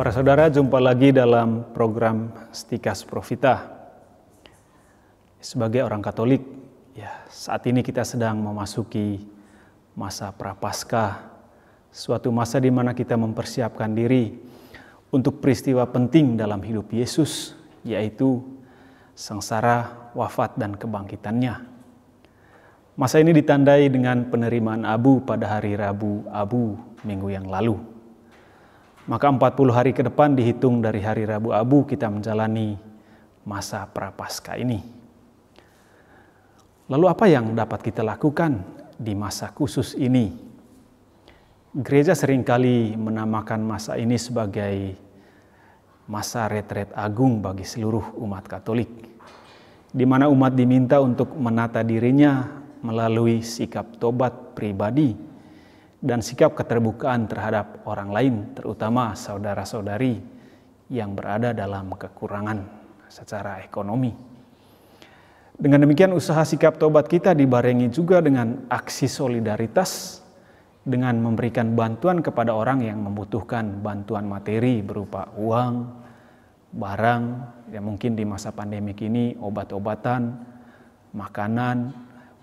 Para saudara, jumpa lagi dalam program Stikas Profita. Sebagai orang Katolik, saat ini kita sedang memasuki masa Prapaskah, suatu masa di mana kita mempersiapkan diri untuk peristiwa penting dalam hidup Yesus, yaitu sengsara, wafat, dan kebangkitannya. Masa ini ditandai dengan penerimaan abu pada hari Rabu Abu minggu yang lalu. Maka 40 hari ke depan dihitung dari hari Rabu Abu kita menjalani masa Prapaskah ini. Lalu apa yang dapat kita lakukan di masa khusus ini? Gereja seringkali menamakan masa ini sebagai masa retret agung bagi seluruh umat Katolik, di mana umat diminta untuk menata dirinya melalui sikap tobat pribadi dan sikap keterbukaan terhadap orang lain, terutama saudara-saudari yang berada dalam kekurangan secara ekonomi. Dengan demikian, usaha sikap tobat kita dibarengi juga dengan aksi solidaritas dengan memberikan bantuan kepada orang yang membutuhkan bantuan materi berupa uang, barang, mungkin di masa pandemik ini obat-obatan, makanan,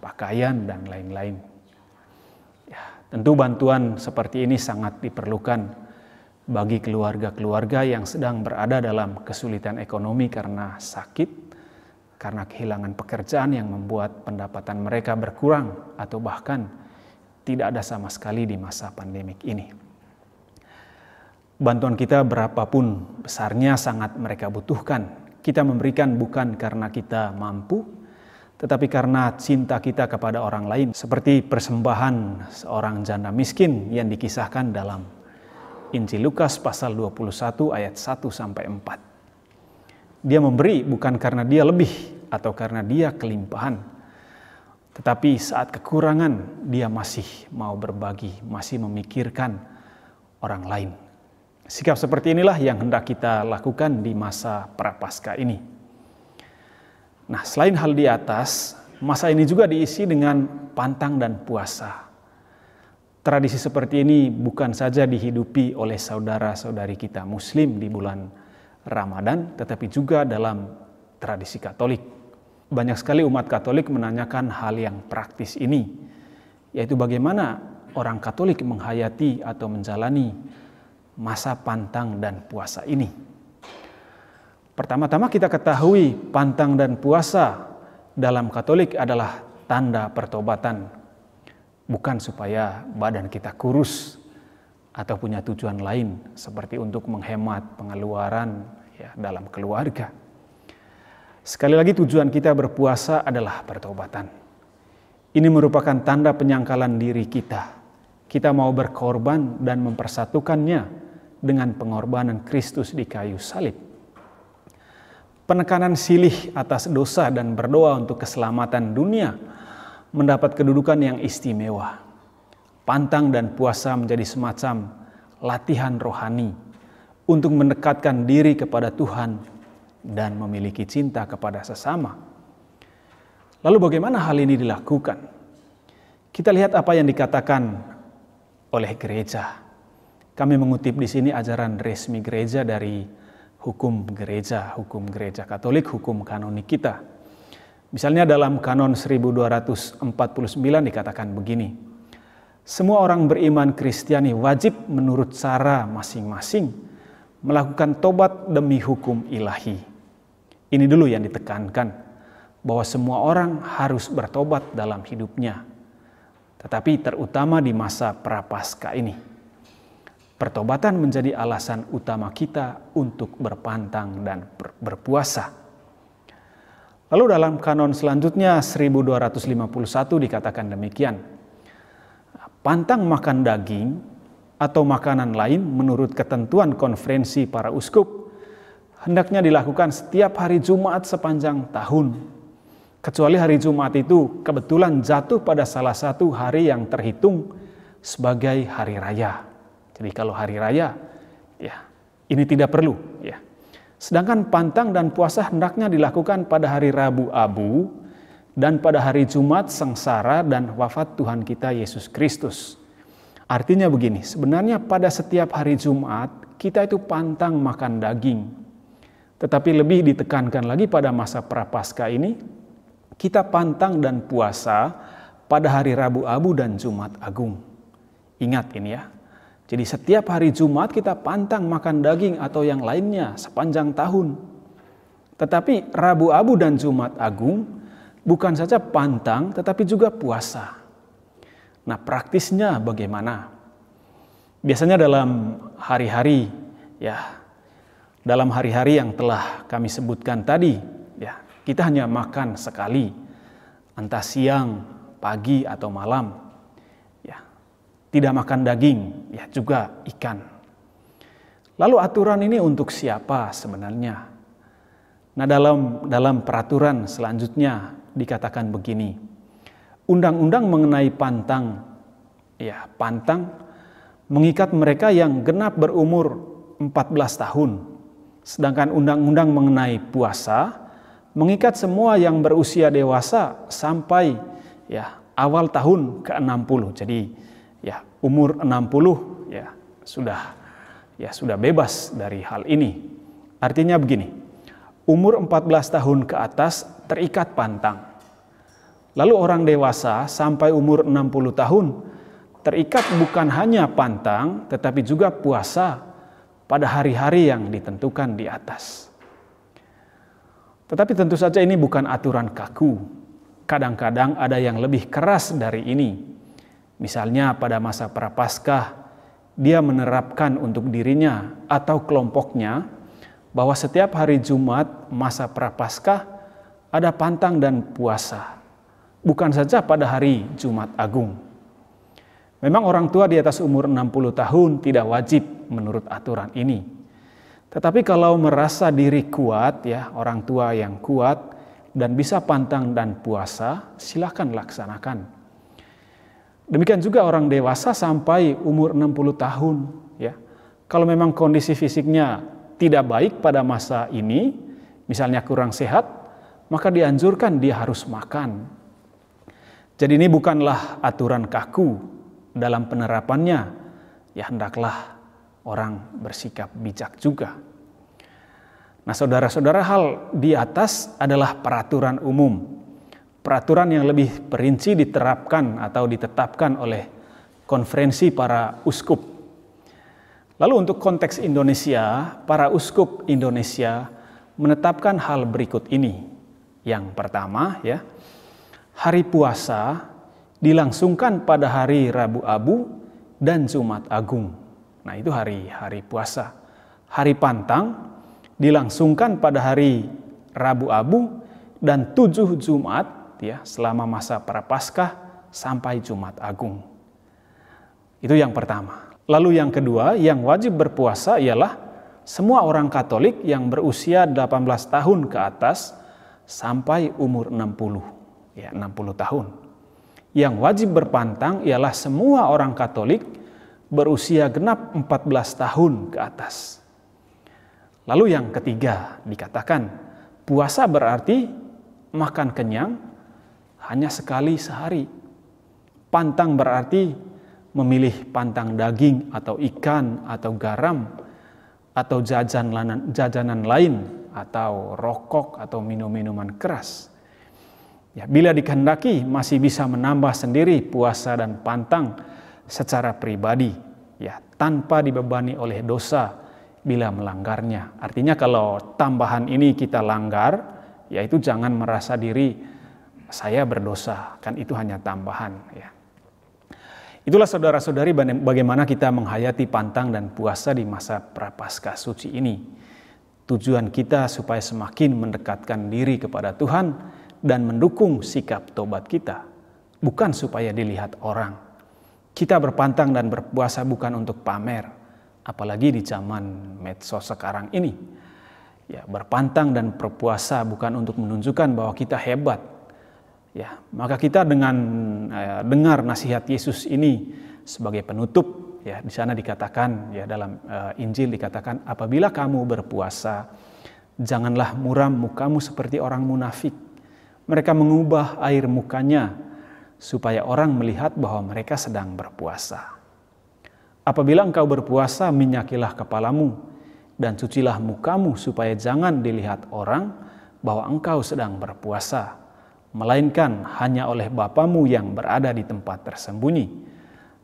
pakaian, dan lain-lain. Tentu bantuan seperti ini sangat diperlukan bagi keluarga-keluarga yang sedang berada dalam kesulitan ekonomi karena sakit, karena kehilangan pekerjaan yang membuat pendapatan mereka berkurang atau bahkan tidak ada sama sekali di masa pandemik ini. Bantuan kita berapapun besarnya sangat mereka butuhkan. Kita memberikan bukan karena kita mampu, tetapi karena cinta kita kepada orang lain, seperti persembahan seorang janda miskin yang dikisahkan dalam Injil Lukas pasal 21 ayat 1-4. Dia memberi bukan karena dia lebih atau karena dia kelimpahan, tetapi saat kekurangan dia masih mau berbagi, masih memikirkan orang lain. Sikap seperti inilah yang hendak kita lakukan di masa Prapaskah ini. Nah, selain hal di atas, masa ini juga diisi dengan pantang dan puasa. Tradisi seperti ini bukan saja dihidupi oleh saudara-saudari kita Muslim di bulan Ramadan, tetapi juga dalam tradisi Katolik. Banyak sekali umat Katolik menanyakan hal yang praktis ini, yaitu bagaimana orang Katolik menghayati atau menjalani masa pantang dan puasa ini. Pertama-tama kita ketahui pantang dan puasa dalam Katolik adalah tanda pertobatan. Bukan supaya badan kita kurus atau punya tujuan lain seperti untuk menghemat pengeluaran dalam keluarga. Sekali lagi tujuan kita berpuasa adalah pertobatan. Ini merupakan tanda penyangkalan diri kita. Kita mau berkorban dan mempersatukannya dengan pengorbanan Kristus di kayu salib. Penekanan silih atas dosa dan berdoa untuk keselamatan dunia mendapat kedudukan yang istimewa. Pantang dan puasa menjadi semacam latihan rohani untuk mendekatkan diri kepada Tuhan dan memiliki cinta kepada sesama. Lalu bagaimana hal ini dilakukan? Kita lihat apa yang dikatakan oleh gereja. Kami mengutip di sini ajaran resmi gereja dari hukum gereja Katolik, hukum kanonik kita. Misalnya dalam kanon 1249 dikatakan begini, semua orang beriman Kristiani wajib menurut cara masing-masing melakukan tobat demi hukum ilahi. Ini dulu yang ditekankan, bahwa semua orang harus bertobat dalam hidupnya, tetapi terutama di masa Prapaskah ini. Pertobatan menjadi alasan utama kita untuk berpantang dan berpuasa. Lalu dalam kanon selanjutnya 1251 dikatakan demikian. Pantang makan daging atau makanan lain menurut ketentuan konferensi para uskup hendaknya dilakukan setiap hari Jumat sepanjang tahun. Kecuali hari Jumat itu kebetulan jatuh pada salah satu hari yang terhitung sebagai hari raya. Jadi kalau hari raya, ini tidak perlu. Sedangkan pantang dan puasa hendaknya dilakukan pada hari Rabu Abu dan pada hari Jumat sengsara dan wafat Tuhan kita Yesus Kristus. Artinya begini, sebenarnya pada setiap hari Jumat kita itu pantang makan daging. Tetapi lebih ditekankan lagi pada masa Prapaskah ini, kita pantang dan puasa pada hari Rabu Abu dan Jumat Agung. Ingat ini ya. Jadi setiap hari Jumat kita pantang makan daging atau yang lainnya sepanjang tahun. Tetapi Rabu Abu dan Jumat Agung bukan saja pantang tetapi juga puasa. Nah, praktisnya bagaimana? Biasanya dalam hari-hari dalam hari-hari yang telah kami sebutkan tadi, ya, kita hanya makan sekali, entah siang, pagi atau malam. Ya, tidak makan daging, ya juga ikan. Lalu aturan ini untuk siapa sebenarnya? Nah, dalam peraturan selanjutnya dikatakan begini. Undang-undang mengenai pantang mengikat mereka yang genap berumur 14 tahun. Sedangkan undang-undang mengenai puasa mengikat semua yang berusia dewasa sampai awal tahun ke-60. Jadi umur 60 sudah bebas dari hal ini. Artinya begini, umur 14 tahun ke atas terikat pantang. Lalu orang dewasa sampai umur 60 tahun terikat bukan hanya pantang tetapi juga puasa pada hari-hari yang ditentukan di atas. Tetapi tentu saja ini bukan aturan kaku. Kadang-kadang ada yang lebih keras dari ini. Misalnya pada masa Prapaskah, dia menerapkan untuk dirinya atau kelompoknya bahwa setiap hari Jumat masa Prapaskah ada pantang dan puasa. Bukan saja pada hari Jumat Agung. Memang orang tua di atas umur 60 tahun tidak wajib menurut aturan ini. Tetapi kalau merasa diri kuat, orang tua yang kuat dan bisa pantang dan puasa, silakan laksanakan. Demikian juga orang dewasa sampai umur 60 tahun. Kalau memang kondisi fisiknya tidak baik pada masa ini, misalnya kurang sehat, maka dianjurkan dia harus makan. Jadi ini bukanlah aturan kaku. Dalam penerapannya, hendaklah orang bersikap bijak juga. Nah, saudara-saudara, hal di atas adalah peraturan umum. Peraturan yang lebih perinci diterapkan atau ditetapkan oleh konferensi para uskup. Lalu untuk konteks Indonesia, para uskup Indonesia menetapkan hal berikut ini. Yang pertama, hari puasa dilangsungkan pada hari Rabu Abu dan Jumat Agung. Nah, itu hari puasa. Hari pantang dilangsungkan pada hari Rabu Abu dan 7 Jumat selama masa Prapaskah sampai Jumat Agung. Itu yang pertama. Lalu yang kedua, yang wajib berpuasa ialah semua orang Katolik yang berusia 18 tahun ke atas sampai umur 60. 60 tahun. Yang wajib berpantang ialah semua orang Katolik berusia genap 14 tahun ke atas. Lalu yang ketiga dikatakan puasa berarti makan kenyang hanya sekali sehari. Pantang berarti memilih pantang daging atau ikan atau garam atau jajanan lain atau rokok atau minum-minuman keras. Bila dikehendaki masih bisa menambah sendiri puasa dan pantang secara pribadi, tanpa dibebani oleh dosa bila melanggarnya. Artinya kalau tambahan ini kita langgar, yaitu jangan merasa diri saya berdosa, kan itu hanya tambahan. Itulah saudara-saudari bagaimana kita menghayati pantang dan puasa di masa Prapaskah suci ini. Tujuan kita supaya semakin mendekatkan diri kepada Tuhan dan mendukung sikap tobat kita, bukan supaya dilihat orang. Kita berpantang dan berpuasa bukan untuk pamer, apalagi di zaman medsos sekarang ini. Berpantang dan berpuasa bukan untuk menunjukkan bahwa kita hebat. Maka kita dengan dengar nasihat Yesus ini sebagai penutup, di sana dikatakan, dalam Injil dikatakan, apabila kamu berpuasa, janganlah muram mukamu seperti orang munafik. Mereka mengubah air mukanya supaya orang melihat bahwa mereka sedang berpuasa. Apabila engkau berpuasa, minyakilah kepalamu dan cucilah mukamu supaya jangan dilihat orang bahwa engkau sedang berpuasa, melainkan hanya oleh Bapamu yang berada di tempat tersembunyi.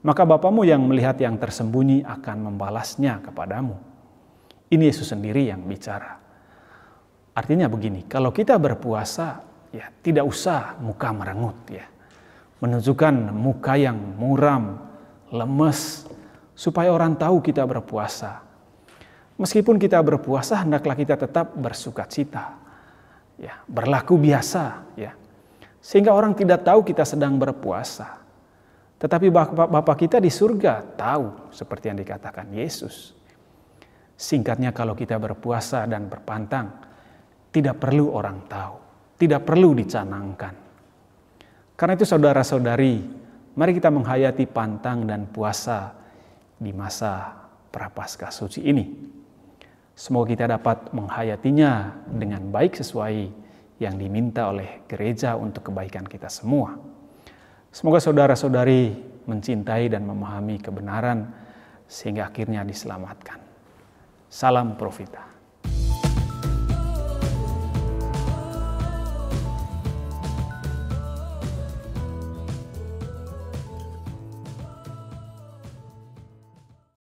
Maka Bapamu yang melihat yang tersembunyi akan membalasnya kepadamu. Ini Yesus sendiri yang bicara. Artinya begini, kalau kita berpuasa, ya tidak usah muka merengut, ya, menunjukkan muka yang muram, lemes, supaya orang tahu kita berpuasa. Meskipun kita berpuasa, hendaklah kita tetap bersukacita, ya, berlaku biasa, ya, sehingga orang tidak tahu kita sedang berpuasa. Tetapi Bapa kita di surga tahu, seperti yang dikatakan Yesus. Singkatnya, kalau kita berpuasa dan berpantang, tidak perlu orang tahu, tidak perlu dicanangkan. Karena itu saudara-saudari, mari kita menghayati pantang dan puasa di masa Prapaskah suci ini. Semoga kita dapat menghayatinya dengan baik sesuai yang diminta oleh gereja untuk kebaikan kita semua. Semoga saudara-saudari mencintai dan memahami kebenaran sehingga akhirnya diselamatkan. Salam Profita.